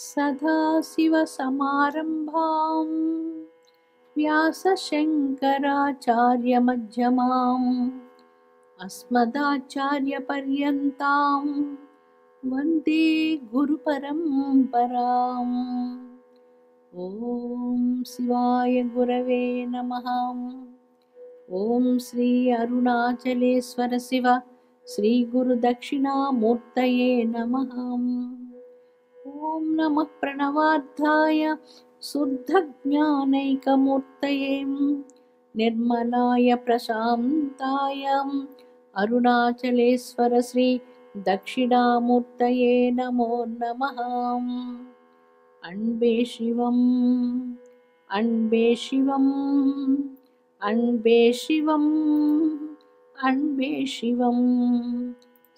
सदाशिवसमारम्भां व्यासशङ्कराचार्यमध्यमाम् अस्मदाचार्यपर्यन्तां वन्दे गुरुपरम्पराम्। ॐ शिवाय गुरवे नमः। ॐ श्री अरुणाचलेश्वर शिव श्री गुरुदक्षिणामूर्तये नमः। ॐ नमः प्रणवार्थाय शुद्धज्ञानैकमूर्तये निर्मलाय प्रशान्ताय अरुणाचलेश्वर श्री दक्षिणामूर्तये नमो नमः। अण्बे शिवम् अण्बे शिवम् अण्बे शिवम् अण्बे शिवम्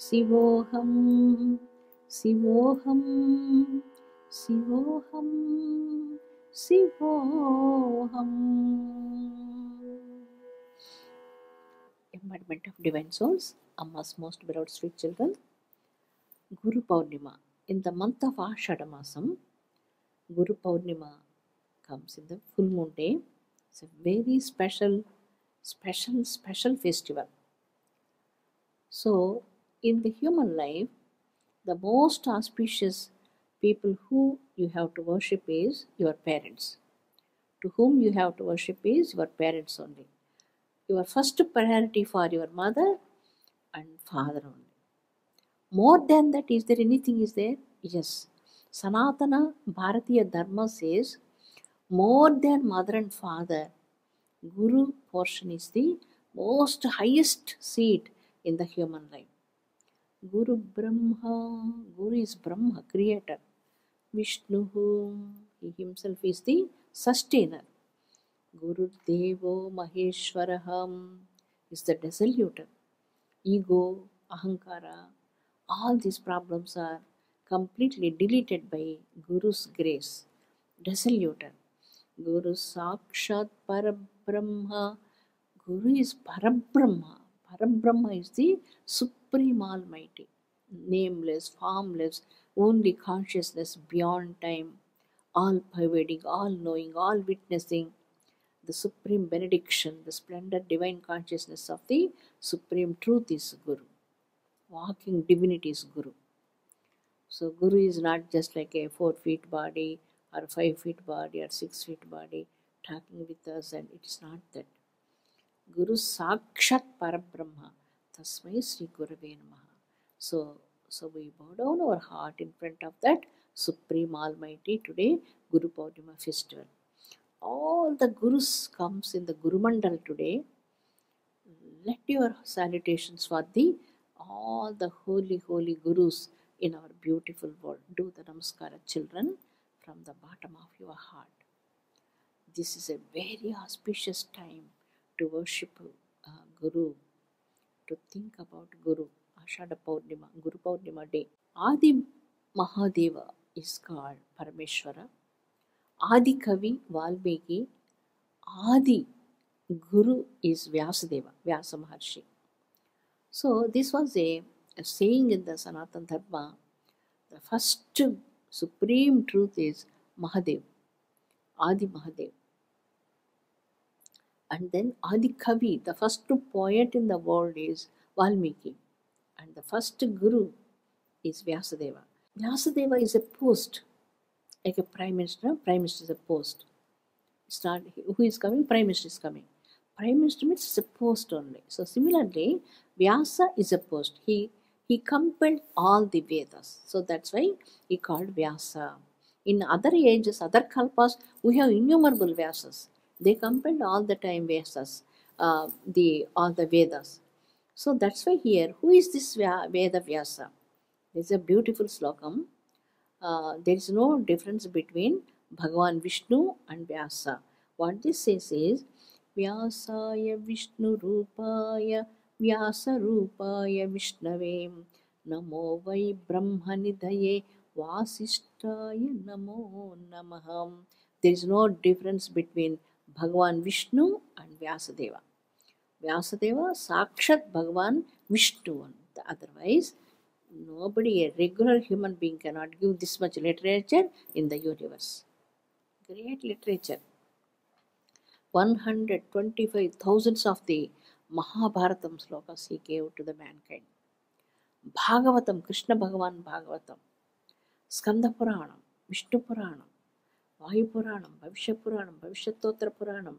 शिवोऽहं शिवोऽहं शिवोऽहं शिवोऽहम्। Embodiment of Divine Souls, Amma's most beloved sweet children. Gurupurnima. In the month of Ashada Masam, Gurupurnima comes in the full moon day. It's a very special festival. So, in the human life, the most auspicious people who you have to worship is your parents. To whom you have to worship is your parents only. Your first priority for your mother and father only. More than that, is there anything is there? Yes. Sanatana Bharatiya Dharma says, more than mother and father, Guru portion is the most highest seat in the human life. Guru Brahma, Guru is Brahma, creator. Vishnu, he himself is the sustainer. Guru Devo Maheshwaraham is the dissoluter. Ego, Ahankara, all these problems are completely deleted by Guru's grace. Dissoluter. Guru Sakshat Parabrahma. Guru is Parabrahma. Parabrahma is the Supreme Almighty. Nameless, formless, only consciousness beyond time. All pervading, all knowing, all witnessing. The supreme benediction, the splendid divine consciousness of the supreme truth is Guru. Walking divinity is Guru. So Guru is not just like a 4-feet body or 5-feet body or 6-feet body talking with us, and it is not that. Guru Sakshat Parabrahma. Tasmai Sri Gurave Namaha. So we bow down our heart in front of that Supreme Almighty today, Gurupurnima festival. All the Gurus comes in the Guru Mandal today. Let your salutations for all the holy Gurus in our beautiful world. Do the Namaskara, children, from the bottom of your heart. This is a very auspicious time to worship Guru, to think about Guru. Ashada Purnima, Guru Purnima day. Adi Mahadeva is called Parameshwara. Adi Kavi Valmiki. Adi Guru is Vyasadeva, Vyasa Maharishi. So this was a saying in the Sanatana Dharma. The first supreme truth is Mahadev, Adi Mahadev. And then Adi Kavi, the first poet in the world is Valmiki. And the first Guru is Vyasadeva. Vyasadeva is a post, like a Prime Minister. Prime Minister is a post. It's not who is coming, Prime Minister is coming. Prime Minister means it's a post only. So similarly, Vyasa is a post. He compiled all the Vedas. So that's why he called Vyasa. In other ages, other kalpas, we have innumerable Vyasas. They compiled all the time Vyasas, all the Vedas. So that's why here, who is this Veda Vyasa? There's a beautiful slokam. There is no difference between Bhagavan Vishnu and Vyasa. What this says is, Vyasaya Vishnu Rupaya Vyasa Rupaya Vishnave Namo Vai Brahmanidaye Vasishtaya Namo Namaham. There is no difference between Bhagavan Vishnu and Vyasadeva. Vyasadeva Sakshat Bhagavan Vishnu. Otherwise, Nobody, a regular human being cannot give this much literature in the universe. Great literature. 125,000 of the Mahabharatam slokas he gave to the mankind. Bhagavatam, Krishna Bhagavan Bhagavatam, Skanda Puranam, Vishnu Puranam, Vayu Puranam, Bhavishya Puranam, Bhavishatotra Puranam,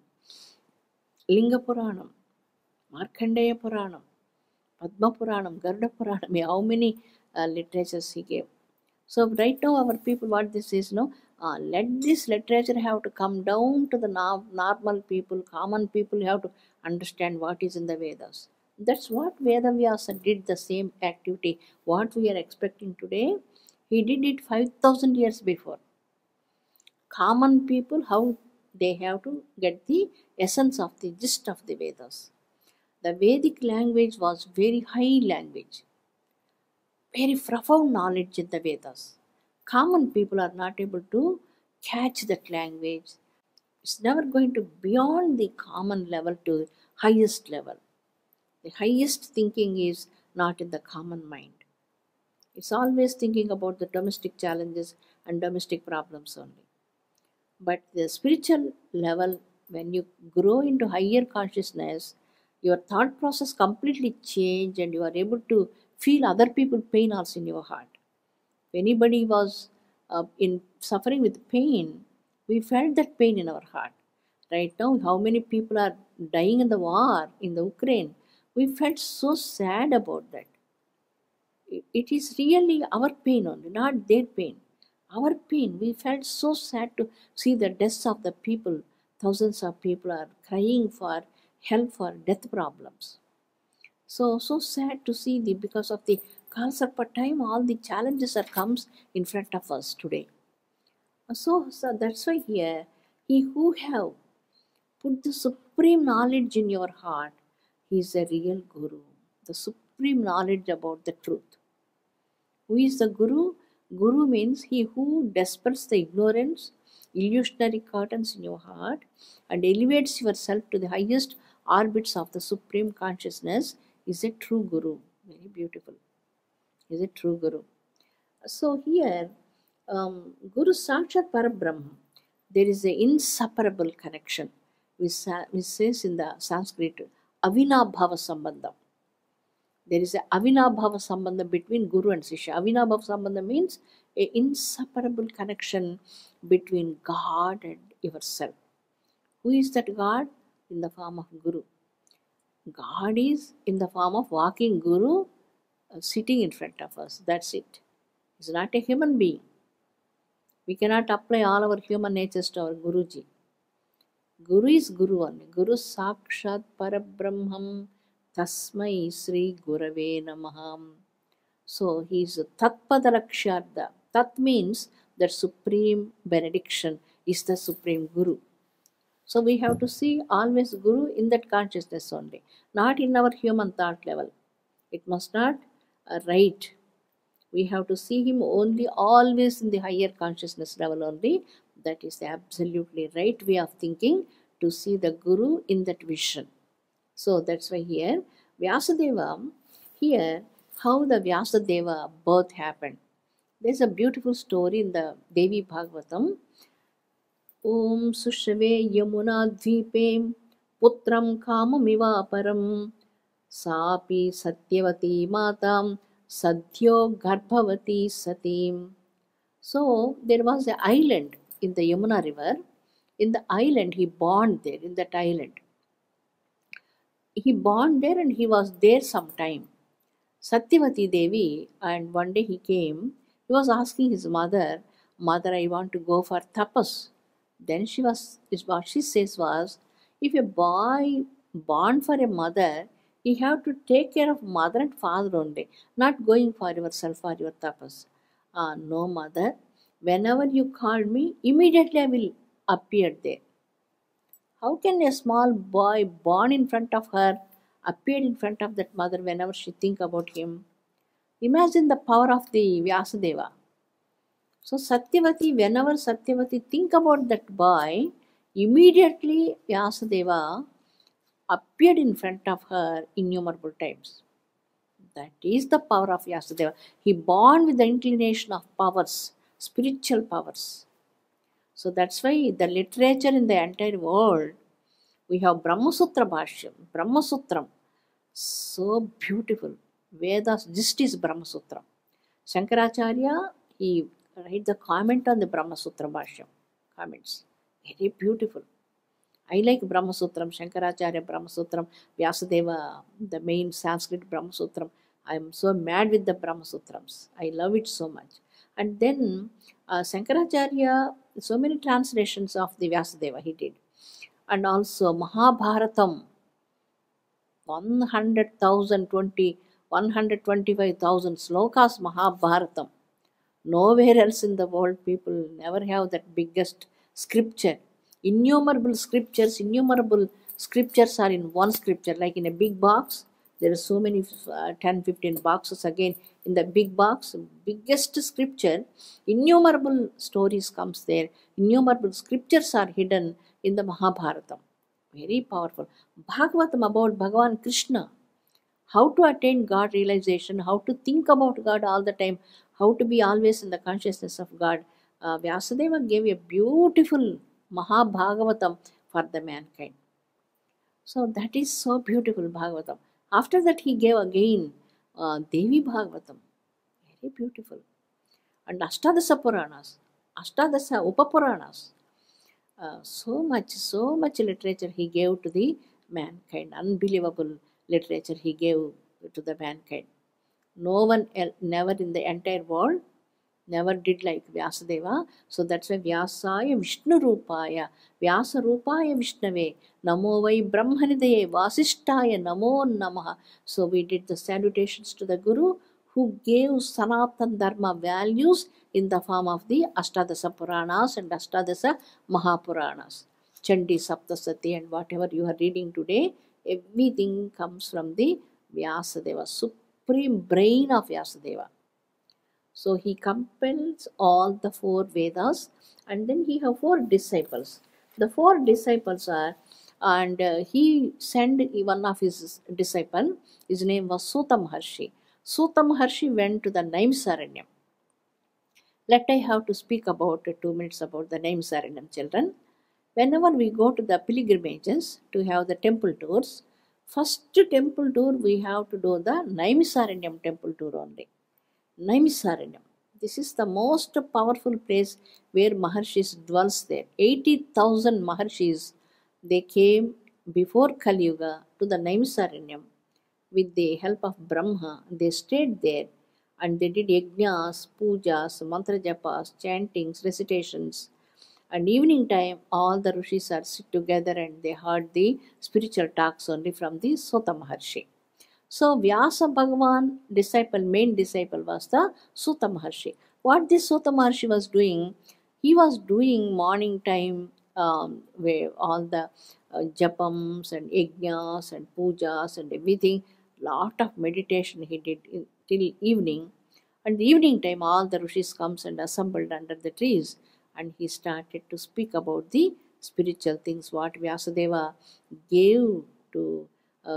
Linga Puranam, Markandeya Puranam, Padma Puranam, Garuda Puranam. How many literatures he gave. So right now our people, what this is, let this literature have to come down to the normal people, common people have to understand what is in the Vedas. That's what Veda Vyasa did, the same activity. What we are expecting today, he did it 5,000 years before. Common people, how they have to get the essence of the gist of the Vedas. The Vedic language was very high language, very profound knowledge in the Vedas. Common people are not able to catch that language. It's never going to beyond the common level to highest level. The highest thinking is not in the common mind. It's always thinking about the domestic challenges and domestic problems only. But the spiritual level, when you grow into higher consciousness, your thought process completely change and you are able to feel other people's pain also in your heart. If anybody was in suffering with pain, we felt that pain in our heart. Right now, how many people are dying in the war in the Ukraine? We felt so sad about that. It is really our pain only, not their pain. Our pain, we felt so sad to see the deaths of the people. Thousands of people are crying for help for death problems. So sad to see because of the Kalsarpa time, all the challenges are comes in front of us today. So that's why here, he who have put the supreme knowledge in your heart, he is a real Guru. The supreme knowledge about the truth. Who is the Guru? Guru means he who dispels the ignorance, illusionary curtains in your heart and elevates yourself to the highest orbits of the supreme consciousness is a true Guru. Very beautiful. Is a true Guru. So here, Guru Sakshat Parabrahma, there is an inseparable connection, which says in the Sanskrit, Avinabhava Sambandham. There is a Avinabhava Sambandha between Guru and Sishya. Avinabhava Sambandha means an inseparable connection between God and yourself. Who is that God? In the form of Guru. God is in the form of walking Guru sitting in front of us. That's it. It's not a human being. We cannot apply all our human natures to our Guruji. Guru is Guru only. Guru Sakshat Parabrahmam Tasmai Sri Gurave Namaham. So he is Tatpadalaksharda. Tat means that supreme benediction is the supreme Guru. So we have to see always Guru in that consciousness only, not in our human thought level. It must not right. We have to see him only always in the higher consciousness level only. That is the absolutely right way of thinking, to see the Guru in that vision. So that's why here Vyasadeva, here how the Vyasadeva birth happened. There's a beautiful story in the Devi Bhagavatam. Om Sushave Yamuna Dvipe Putram Kamamiva Param Sapi Satyavati Matam Sadhyo Garbhavati Satim. So there was an island in the Yamuna river. In the island, he born there, in that island. He born there and he was there some time. Satyavati Devi, and one day he came, he was asking his mother, Mother, I want to go for tapas. Then what she says was, if a boy born for a mother, you have to take care of mother and father only, not going for yourself or your tapas. No, mother, whenever you call me, immediately I will appear there. How can a small boy born in front of her appear in front of that mother whenever she think about him? Imagine the power of the Vyasadeva. So Satyavati, whenever Satyavati think about that boy, immediately Vyasadeva appeared in front of her innumerable times. That is the power of Vyasadeva. He born with the inclination of powers, spiritual powers. So that's why the literature in the entire world, we have Brahma Sutra Bhashyam, Brahma Sutram, so beautiful. Vedas, just is Brahma Sutra. Shankaracharya, he write the comment on the Brahma Sutra Bhashyam, comments. Very beautiful. I like Brahma Sutram, Shankaracharya Brahma Sutram, Vyasadeva, the main Sanskrit Brahma Sutram. I am so mad with the Brahma Sutrams. I love it so much. And then Shankaracharya, so many translations of the Vyasadeva he did. And also Mahabharatam, 125,000 slokas Mahabharatam. Nowhere else in the world people never have that biggest scripture. Innumerable scriptures are in one scripture. Like in a big box, there are so many 10, 15 boxes again. In the big box, biggest scripture, innumerable stories comes there. Innumerable scriptures are hidden in the Mahabharatam. Very powerful. Bhagavatam about Bhagavan Krishna. How to attain God realization, how to think about God all the time, how to be always in the consciousness of God. Vyasadeva gave a beautiful Mahabhagavatam for the mankind. So that is so beautiful, Bhagavatam. After that he gave again Devi Bhagavatam. Very beautiful. And Ashtadasa Puranas, Ashtadasa Upapuranas. So much literature he gave to the mankind. Unbelievable literature he gave to the mankind. No one never in the entire world never did like Vyasadeva. So that's why Vyasaya Vishnu Rupaya, Vyasa Rupaya Vishnave, Namo Vai Brahmanidaye, Vasishtaya Namo Namaha. So we did the salutations to the Guru who gave Sanatan Dharma values in the form of the Ashtadasa Puranas and Ashtadasa Mahapuranas. Chandi Saptasati and whatever you are reading today, everything comes from the Vyasadeva, supreme brain of Vyasadeva. So he compels all the 4 Vedas, and then he have 4 disciples. The 4 disciples are, and he sent one of his disciple, his name was Suta Maharshi. Suta Maharshi went to the Naimisaranyam. Let I have to speak about 2 minutes about the Naimisaranyam, children. Whenever we go to the pilgrimages to have the temple tours, first temple tour we have to do the Naimisaranyam temple tour only. Naimisaranyam. This is the most powerful place where Maharshis dwells there. 80,000 Maharshis, they came before Kali Yuga to the Naimisaranyam with the help of Brahma. They stayed there and they did yajnas, pujas, mantra japas, chantings, recitations. And evening time, all the rishis are sit together and they heard the spiritual talks only from the Sota Maharshi. So Vyasa Bhagavan disciple, main disciple was the Suta Maharshi. What this Suta Maharshi was doing, he was doing morning time where all the japams and yajnas and pujas and everything, lot of meditation he did till evening. And the evening time all the rishis comes and assembled under the trees and he started to speak about the spiritual things what Vyasadeva gave to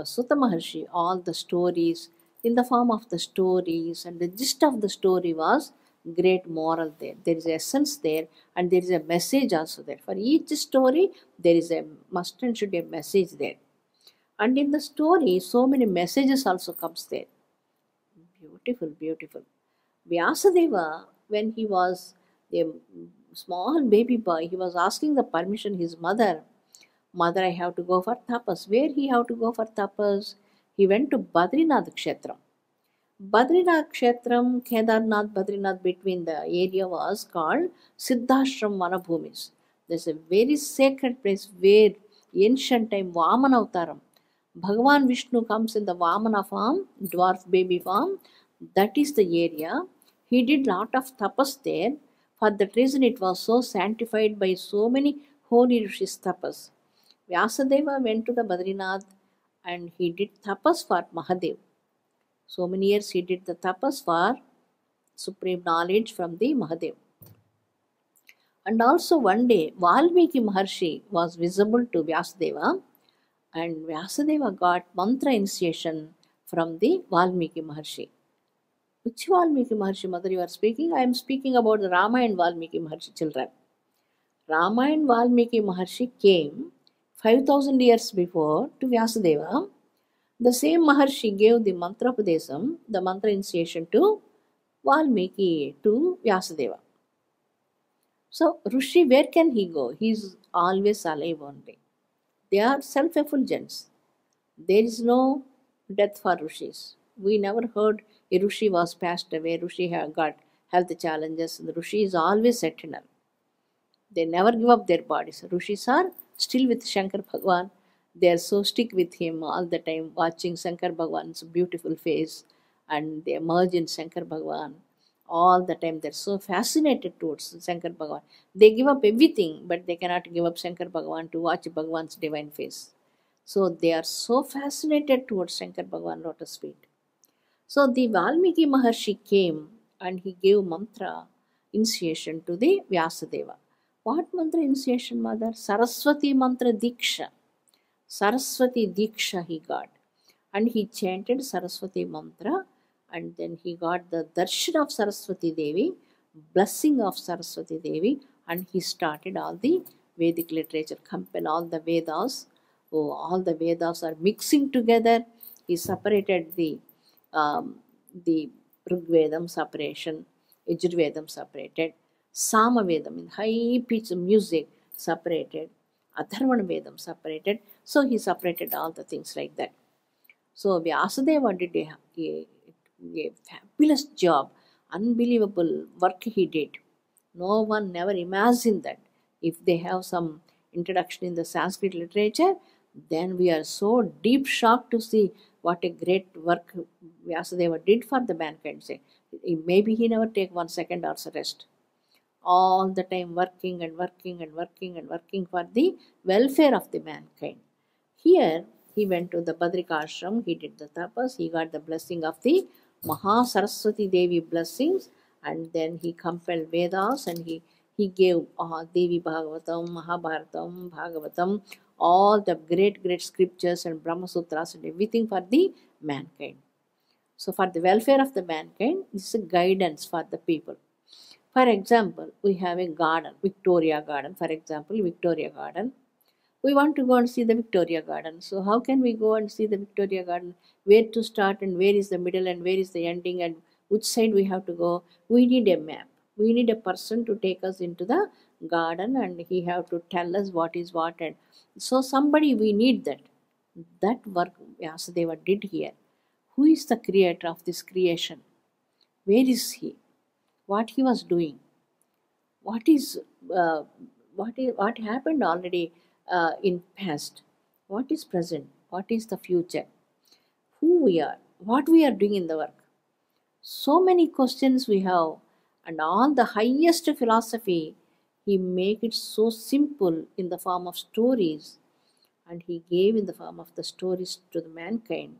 Suta Maharshi, all the stories in the form of the stories, and the gist of the story was great moral there. There is essence there and there is a message also there. For each story there is a must and should be a message there. And in the story so many messages also comes there. Beautiful, beautiful. Vyasadeva, when he was a small baby boy, he was asking the permission his mother, I have to go for tapas. Where he have to go for tapas? He went to Badrinath Kshetram. Badrinath Kshetram, Kedarnath, Badrinath, between the area was called Siddhashram Vanabhumis. There's a very sacred place where ancient time Vamana Avtaram, Bhagavan Vishnu comes in the Vamana form, dwarf baby form. That is the area. He did lot of tapas there. For that reason it was so sanctified by so many holy rishis tapas. Vyasadeva went to the Badrinath and he did tapas for Mahadev. So many years he did the tapas for supreme knowledge from the Mahadev. And also one day Valmiki Maharshi was visible to Vyasadeva and Vyasadeva got mantra initiation from the Valmiki Maharshi. Which Valmiki Maharshi, mother, you are speaking? I am speaking about the Rama and Valmiki Maharshi children. Rama and Valmiki Maharshi came 5000 years before to Vyasadeva. The same Maharshi gave the mantra Padesam, the mantra initiation to Valmiki, to Vyasadeva. So, Rishi, where can he go? He is always alive only. They are self-effulgence. There is no death for Rishis. We never heard a Rishi was passed away, Rishi have got health challenges. The Rishi is always eternal. They never give up their bodies. Rishis are still with Shankar Bhagwan. They are so stick with him all the time, watching Shankar Bhagwan's beautiful face, and they emerge in Shankar Bhagwan all the time. They're so fascinated towards Shankar Bhagwan. They give up everything, but they cannot give up Shankar Bhagwan to watch Bhagwan's divine face. So they are so fascinated towards Shankar Bhagwan lotus feet. So the Valmiki Maharshi came and he gave mantra initiation to the Vyasadeva. What mantra initiation, mother? Saraswati mantra Diksha. Saraswati Diksha he got. And he chanted Saraswati mantra, and then he got the darshan of Saraswati Devi, blessing of Saraswati Devi, and he started all the Vedic literature, compiled all the Vedas. Oh, all the Vedas are mixing together. He separated the Rigvedam separation, Yajurvedam separated, Samavedam in high pitch music separated, Atharvana Vedam separated. So he separated all the things like that. So Vyasadeva did a fabulous job, unbelievable work he did. No one never imagined that. If they have some introduction in the Sanskrit literature, then we are so deep shocked to see what a great work Vyasadeva did for the mankind. Maybe he never take 1 second or rest. All the time working and working and working and working for the welfare of the mankind. Here he went to the Badrikashram, he did the tapas, he got the blessing of the Mahasaraswati Devi blessings, and then he compiled Vedas and he gave Devi Bhagavatam, Mahabharatam, Bhagavatam, all the great scriptures and Brahma Sutras and everything for the mankind. So for the welfare of the mankind, this is a guidance for the people. For example, we have a garden, Victoria Garden. For example, Victoria Garden. We want to go and see the Victoria Garden. So how can we go and see the Victoria Garden? Where to start and where is the middle and where is the ending and which side we have to go? We need a map. We need a person to take us into the garden and he have to tell us what is what. And so somebody, we need that. That work Vyasadeva did here. Who is the creator of this creation? Where is he? What he was doing? What happened already in past? What is present? What is the future? Who we are? What we are doing in the work? So many questions we have, and all the highest philosophy, he make it so simple in the form of stories, and he gave in the form of the stories to the mankind.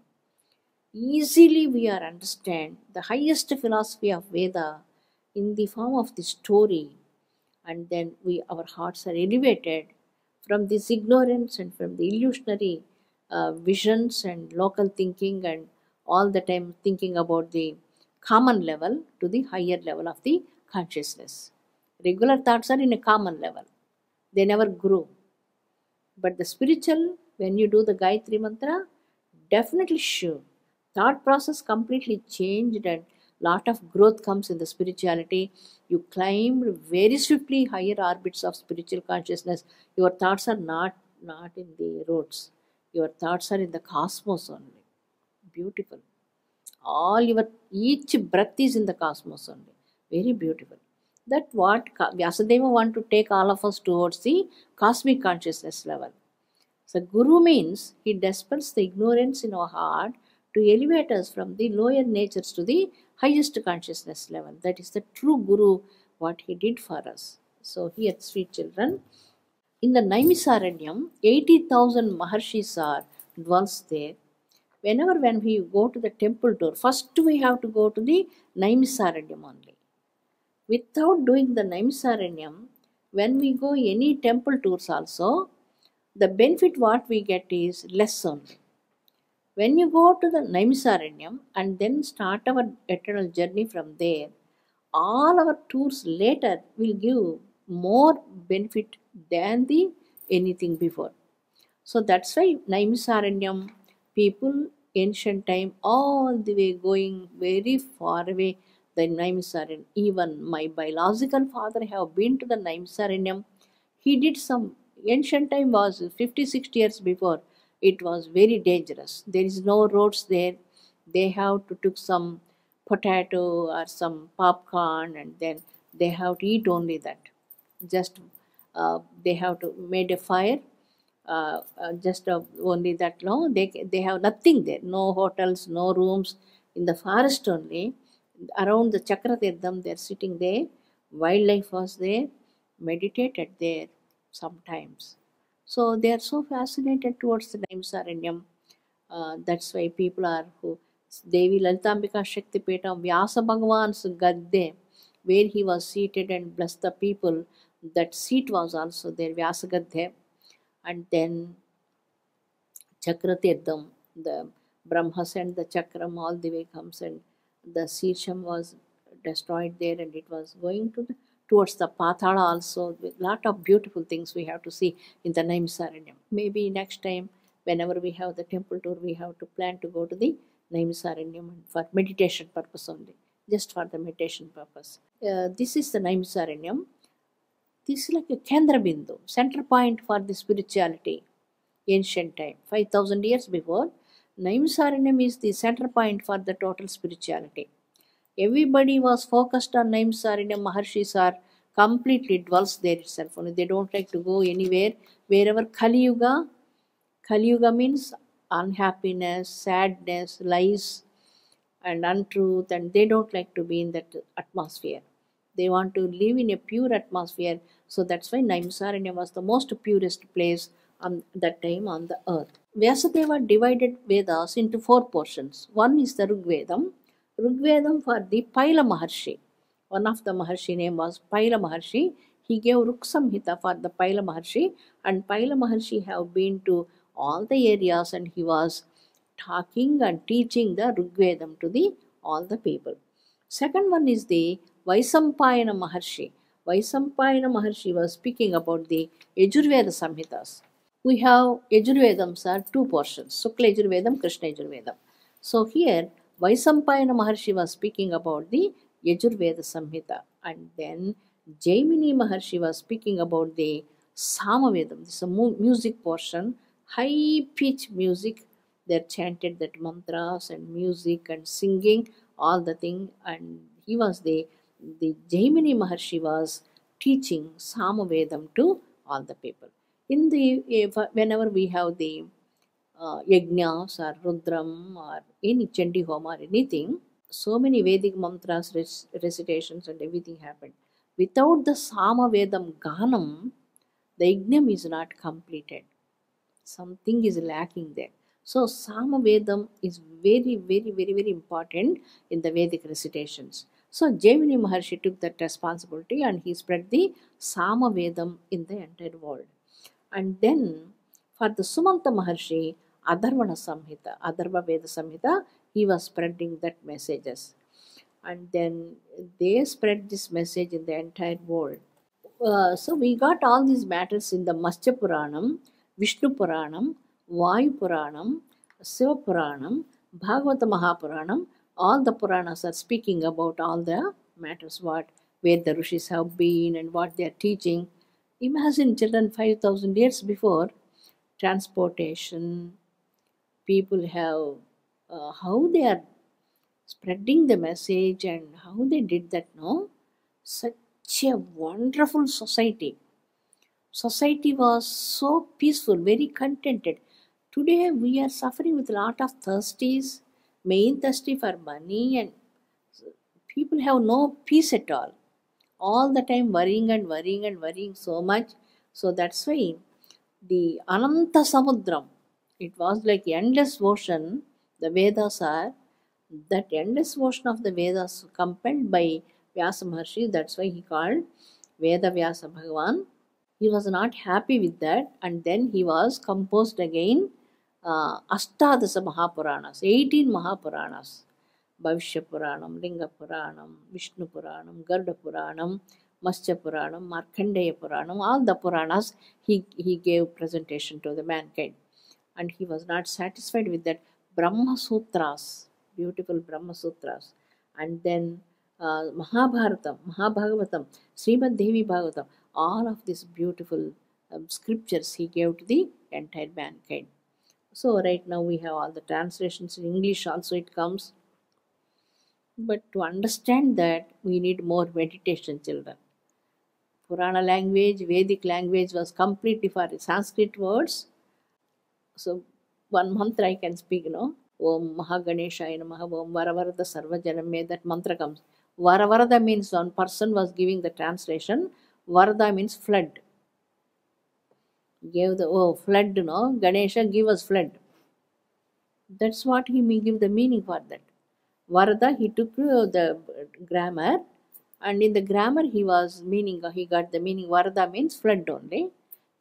Easily we are understand the highest philosophy of Veda in the form of the story, and then our hearts are elevated from this ignorance and from the illusionary visions and local thinking and all the time thinking about the common level to the higher level of the consciousness. Regular thoughts are in a common level. They never grow. But the spiritual, when you do the Gayatri Mantra, definitely sure. Thought process completely changed and lot of growth comes in the spirituality. You climb very swiftly higher orbits of spiritual consciousness. Your thoughts are not in the roads. Your thoughts are in the cosmos only. Beautiful. Each breath is in the cosmos only. Very beautiful. That what Vyasadeva want to take all of us towards the cosmic consciousness level. So Guru means he dispels the ignorance in our heart to elevate us from the lower natures to the highest consciousness level. That is the true Guru, what he did for us. So here, sweet children, in the Naimisaranyam, 80,000 Maharshis are dwells there. When we go to the temple tour, first we have to go to the Naimisaranyam only. Without doing the Naimisaranyam, when we go any temple tours also, the benefit what we get is less only. When you go to the Naimisaranyam and then start our eternal journey from there, all our tours later will give more benefit than the anything before. So that's why Naimisaranyam people ancient time all the way going very far away the Naimisaranyam. Even my biological father have been to the Naimisaranyam. He did some ancient time was 50 60 years before. It was very dangerous. There is no roads there. They have to took some potato or some popcorn and then they have to eat only that. Just they have to made a fire just only that long. They have nothing there, no hotels, no rooms, in the forest only. Around the Chakratirtham, they're sitting there. Wildlife was there, meditated there sometimes. So they are so fascinated towards the Naimsaranyam. That's why people are who Devi Lalitambika Shakti Petam Vyasa Bhagavan's Gadde, where he was seated and blessed the people. That seat was also there, Vyasa Gadde. And then Chakratirtham, the Brahma sent the Chakram all the way comes and the Sirsham was destroyed there and it was going to towards the Pathala also. With lot of beautiful things we have to see in the Naimisaranyam. Maybe next time, whenever we have the temple tour, we have to plan to go to the Naimisaranyam for meditation purpose only, just for the meditation purpose. This is the Naimisaranyam. This is like a Kendra Bindu, center point for the spirituality. Ancient time, 5000 years before, Naimisaranyam is the center point for the total spirituality. Everybody was focused on Naimisaranyam. Maharshis are completely dwells there itself. Only they don't like to go anywhere. Wherever Kali Yuga means unhappiness, sadness, lies, and untruth, and they don't like to be in that atmosphere. They want to live in a pure atmosphere. So that's why Naimisaranya was the most purest place on that time on the earth. Vyasadeva divided Vedas into four portions. One is the Rigvedam. Rigvedam for the Paila Maharshi. One of the Maharshi name was Paila Maharshi. He gave Ruksamhita for the Paila Maharshi, and Paila Maharshi have been to all the areas and he was talking and teaching the Rigvedam to the all the people. Second one is the Vaisampayana Maharshi. Vaisampayana Maharshi was speaking about the Yajurveda Samhitas. We have Yajurvedams are two portions, Sukla Yajurvedam, Krishna Yajurvedam. So here Vaisampayana Maharshi was speaking about the Yajurveda Samhita, and then Jaimini Maharshi was speaking about the Samavedam. This is a music portion, high pitch music. They chanted that mantras and music and singing, all the thing. And he was the Jaimini Maharshi was teaching Samavedam to all the people. In the whenever we have the yajnas or rudram or any chandi homa or anything, so many Vedic mantras, recitations and everything happened. Without the Samavedam Ganam, the yajnam is not completed. Something is lacking there. So Samavedam is very, very, very, very important in the Vedic recitations. So Jaimini Maharshi took that responsibility and he spread the Samavedam in the entire world. And then for the Sumanta Maharshi, Adharvana Samhita, Adharva Veda Samhita, he was spreading that messages. And then they spread this message in the entire world. So we got all these matters in the Matsya Puranam, Vishnu Puranam, Vayu Puranam, Siva Puranam, Bhagavata Mahapuranam. All the Puranas are speaking about all the matters, where the Rishis have been and what they are teaching. Imagine children 5000 years before, transportation, people have how they are spreading the message and how they did that, no? Such a wonderful society. Society was so peaceful, very contented. Today we are suffering with a lot of thirsties, main thirsty for money, and people have no peace at all. All the time worrying and worrying and worrying so much. So that's why the Ananta Samudram, it was like endless ocean. The Vedas are that endless ocean of the Vedas compelled by Vyasa Maharshi. That's why he called Veda Vyasa Bhagavan. He was not happy with that, and then he was composed again Ashtadasa Mahapuranas, 18 Mahapuranas. Bhavishya Puranam, Linga Puranam, Vishnu Puranam, Garuda Puranam, Matsya Puranam, Markandeya Puranam, all the Puranas he gave presentation to the mankind. And he was not satisfied with that. Brahma Sutras, beautiful Brahma Sutras. And then Mahabharatam, Mahabhagavatam, Srimad Devi Bhagavatam, all of these beautiful scriptures he gave to the entire mankind. So right now we have all the translations in English also it comes. But to understand that, we need more meditation, children. Purana language, Vedic language was completely for Sanskrit words. So one mantra I can speak, Om Mahaganesha Namaha, Om Varavarada Sarvajaname, that mantra comes. Varavarada means one person was giving the translation. Varada means flood. Gave the flood, Ganesha give us flood. That's what he may give the meaning for that. Varada, he took the grammar, and in the grammar he got the meaning Varada means flood only.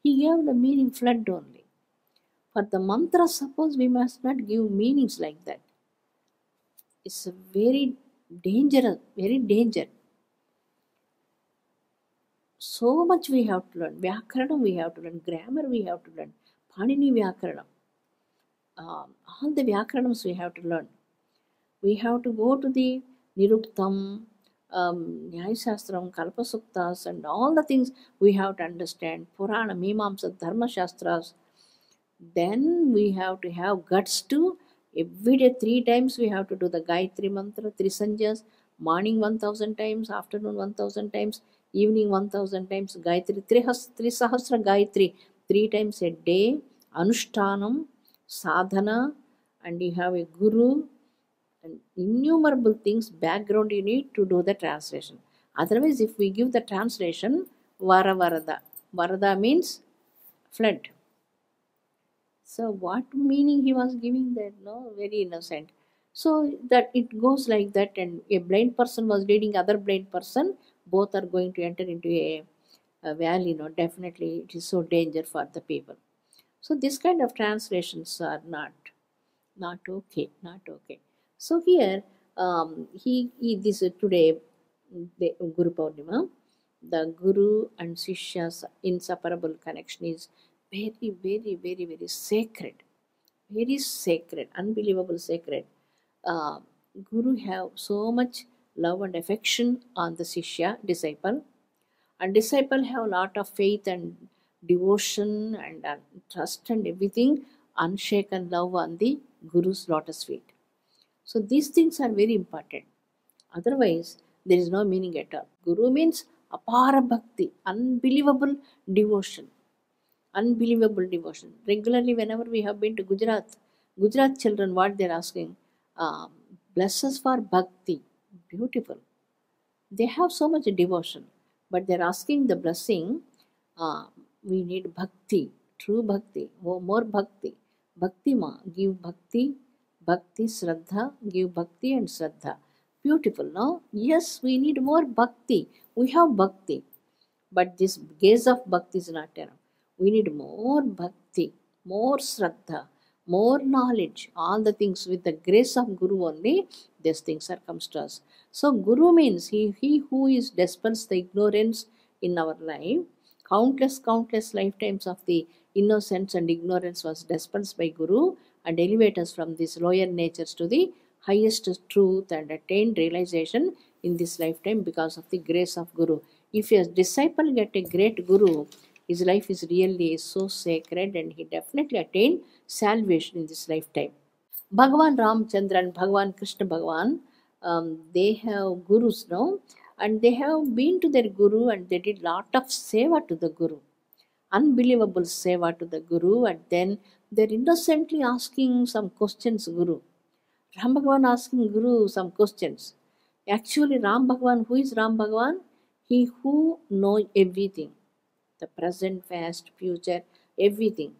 He gave the meaning flood only. For the mantra, suppose we must not give meanings like that. It's a very dangerous, very danger. So much we have to learn. Vyakaranam we have to learn. Grammar we have to learn. Panini Vyakaranam. All the Vyakaranams we have to learn. We have to go to the Niruktam, Nyayashastram, Kalpasuktas, and all the things we have to understand. Purana, Mimamsa, Dharma Shastras. Then we have to have guts to, every day 3 times we have to do the Gayatri Mantra, 3 Sanjas, morning 1000 times, afternoon 1000 times, evening 1000 times, Gayatri, 3 Sahasra Gayatri, 3 times a day, Anushtanam, Sadhana, and you have a Guru, and innumerable things, background you need to do the translation. Otherwise, if we give the translation, Varada. Varada means flood. So what meaning he was giving that? No, very innocent. So that it goes like that, and a blind person was reading other blind person, both are going to enter into a valley. Definitely it is so danger for the people. So this kind of translations are not okay, not okay. So here this today the Gurupurnima, the Guru and Shishya's inseparable connection is very, very, very, very sacred. Very sacred, unbelievable sacred. Guru have so much love and affection on the Shishya, disciple. And disciple have a lot of faith and devotion and trust and everything, unshaken love on the Guru's lotus feet. So these things are very important. Otherwise, there is no meaning at all. Guru means apara bhakti, unbelievable devotion. Unbelievable devotion. Regularly, whenever we have been to Gujarat children, what they are asking, bless us for bhakti. Beautiful. They have so much devotion, but they are asking the blessing, we need bhakti, true bhakti, more bhakti. Bhakti ma, give bhakti, bhakti, shraddha, give bhakti and shraddha. Beautiful, no? Yes, we need more bhakti. We have bhakti, but this gaze of bhakti is not enough. We need more bhakti, more shraddha, more knowledge, all the things with the grace of Guru only, these things are comes to us. So Guru means he who dispels the ignorance in our life. Countless lifetimes of the innocence and ignorance was dispelled by Guru and elevate us from these lower natures to the highest truth and attain realization in this lifetime because of the grace of Guru. If a disciple get a great Guru, his life is really so sacred and he definitely attained salvation in this lifetime. Bhagavan Ramchandra and Bhagavan Krishna Bhagavan, they have gurus now, and they have been to their Guru and they did lot of seva to the Guru. Unbelievable seva to the Guru, and then they're innocently asking some questions Guru. Ram Bhagavan asking Guru some questions. Actually, Ram Bhagavan, who is Ram Bhagavan? He who knows everything. The present, past, future, everything.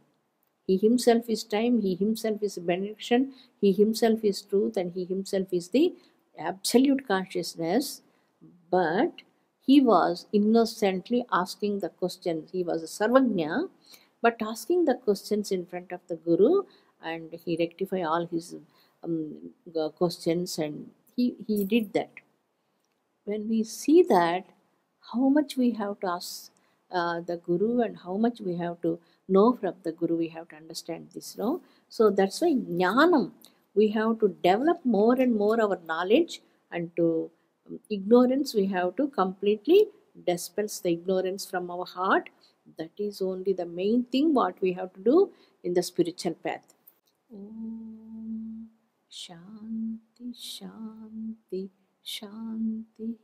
He himself is time, he himself is benediction, he himself is truth, and he himself is the absolute consciousness. But he was innocently asking the questions. He was a Sarvajna, but asking the questions in front of the Guru, and he rectify all his questions, and he did that. When we see that, how much we have to ask the guru, and how much we have to know from the guru, we have to understand this, no? So that's why jnanam, we have to develop more and more our knowledge, and to ignorance, we have to completely dispels the ignorance from our heart. That is only the main thing what we have to do in the spiritual path. Om Shanti Shanti Shanti.